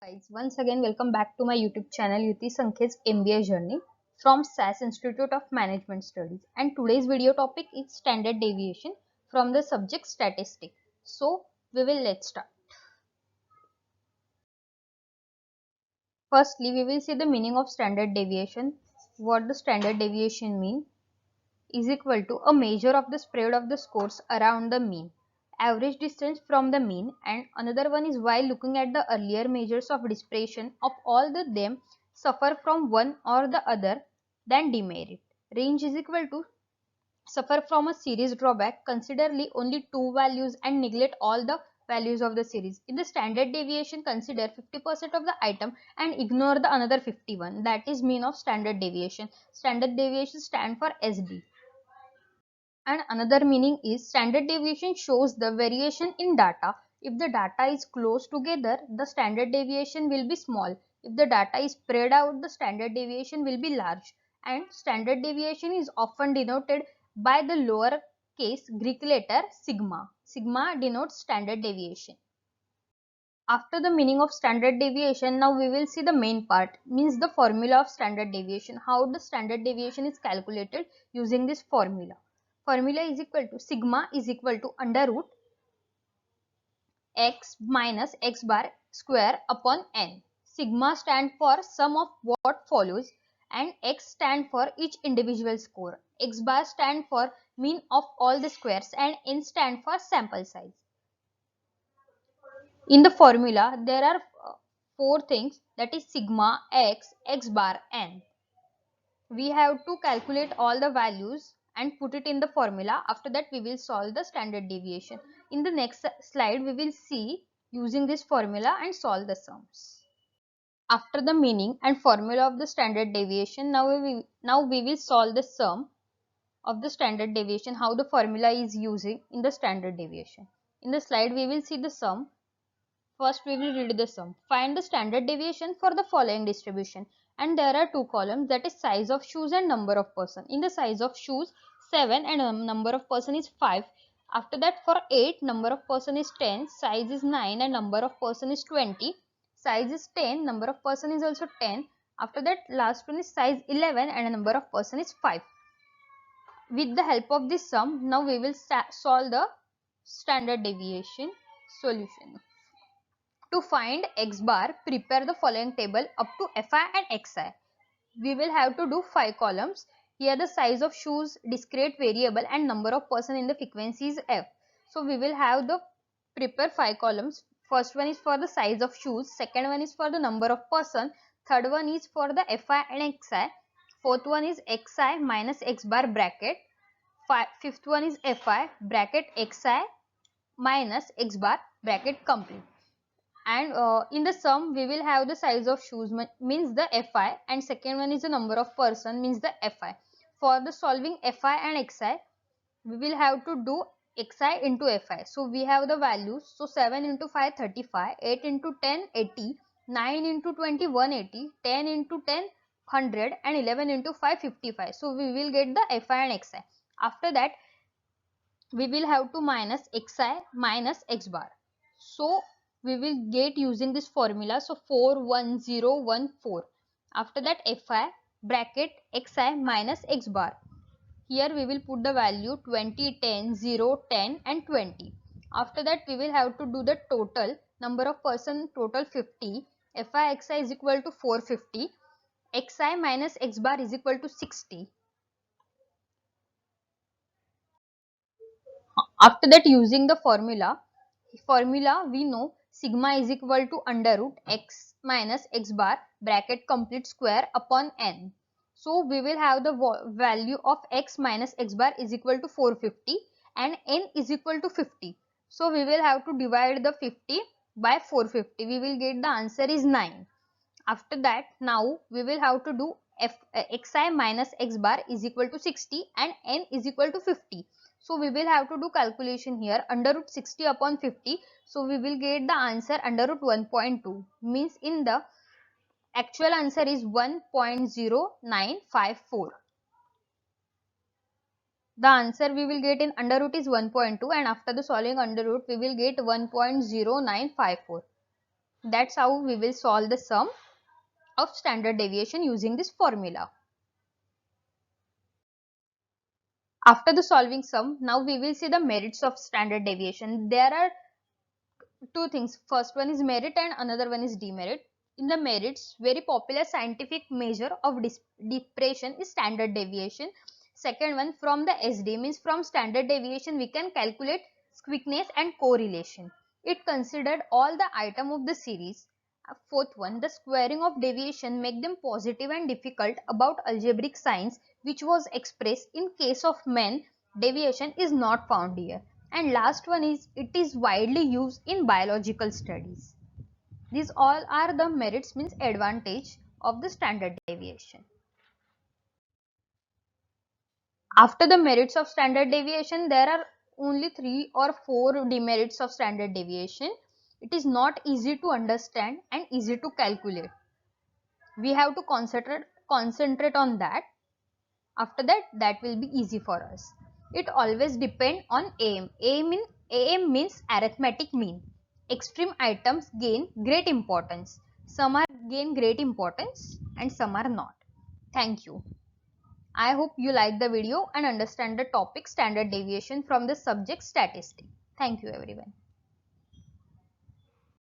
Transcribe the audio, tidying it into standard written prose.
Guys, once again welcome back to my YouTube channel Yuti Sankhet's MBA journey from SAS Institute of Management Studies, and today's video topic is standard deviation from the subject statistics. So let's start. Firstly, we will see the meaning of standard deviation. What the standard deviation mean is equal to a measure of the spread of the scores around the mean, average distance from the mean, and another one is while looking at the earlier measures of dispersion of all the them suffer from one or the other than demerit. Range is equal to suffer from a series drawback, considerably only two values and neglect all the values of the series. In the standard deviation, consider 50% of the item and ignore the another 51. That is mean of standard deviation. Standard deviation stand for SD. And another meaning is standard deviation shows the variation in data. If the data is close together, the standard deviation will be small. If the data is spread out, the standard deviation will be large. And standard deviation is often denoted by the lower case Greek letter sigma. Sigma denotes standard deviation. After the meaning of standard deviation, now we will see the main part, means the formula of standard deviation, how the standard deviation is calculated using this formula. Formula is equal to sigma is equal to under root x minus x bar square upon n. Sigma stand for sum of what follows and x stand for each individual score. X bar stand for mean of all the squares and n stand for sample size. In the formula, there are four things, that is sigma, x, x bar, n. We have to calculate all the values and put it in the formula. After that, we will solve the standard deviation. In the next slide, we will see using this formula and solve the sums. After the meaning and formula of the standard deviation, now we will solve the sum of the standard deviation, how the formula is using in the standard deviation. In the slide, we will see the sum. First, we will read the sum. Find the standard deviation for the following distribution. And there are two columns, that is size of shoes and number of person. In the size of shoes, 7 and number of person is 5. After that, for 8, number of person is 10, size is 9 and number of person is 20. Size is 10, number of person is also 10. After that, last one is size 11 and number of person is 5. With the help of this sum, now we will solve the standard deviation solution. To find x bar, prepare the following table up to fi and xi. We will have to do 5 columns. Here the size of shoes, discrete variable and number of person in the frequency is f. So we will have the prepare 5 columns. First one is for the size of shoes, second one is for the number of person, third one is for the fi and xi, fourth one is xi minus x bar bracket, fifth one is fi bracket xi minus x bar bracket complete. And in the sum we will have the size of shoes means the fi, and second one is the number of person means the fi. For the solving fi and xi, we will have to do xi into fi. So we have the values. So 7 into 5 35, 8 into 10 80, 9 into 20 180, 10 into 10 100 and 11 into 5 55. So we will get the fi and xi. After that, we will have to minus xi minus x bar. So we will get using this formula. So 41014. After that, fi bracket xi minus x bar. Here we will put the value 20, 10, 0, 10 and 20. After that, we will have to do the total number of person, total 50. Fi xi is equal to 450. Xi minus x bar is equal to 60. After that, using the formula we know sigma is equal to under root x minus x bar bracket complete square upon n. So we will have the value of x minus x bar is equal to 450 and n is equal to 50. So we will have to divide the 50 by 450. We will get the answer is 9. After that, now we will have to do xi minus x bar is equal to 60 and n is equal to 50. So we will have to do calculation here, under root 60 upon 50. So we will get the answer under root 1.2, means in the actual answer is 1.0954. The answer we will get in under root is 1.2, and after the solving under root we will get 1.0954. That's how we will solve the sum of standard deviation using this formula. After the solving sum, now we will see the merits of standard deviation. There are two things. First one is merit and another one is demerit. In the merits, very popular scientific measure of depression is standard deviation. Second one, from the SD, means from standard deviation we can calculate quickness and correlation. It considered all the item of the series. Fourth one, the squaring of deviation make them positive and difficult about algebraic signs, which was expressed in case of men. Deviation is not found here. And last one is it is widely used in biological studies. These all are the merits, means advantage of the standard deviation. After the merits of standard deviation, there are only 3 or 4 demerits of standard deviation. It is not easy to understand and easy to calculate. We have to concentrate on that. After that will be easy for us. It always depend on AM. AM means arithmetic mean. Extreme items gain great importance. Some are gain great importance and some are not. Thank you. I hope you like the video and understand the topic standard deviation from the subject statistics. Thank you everyone.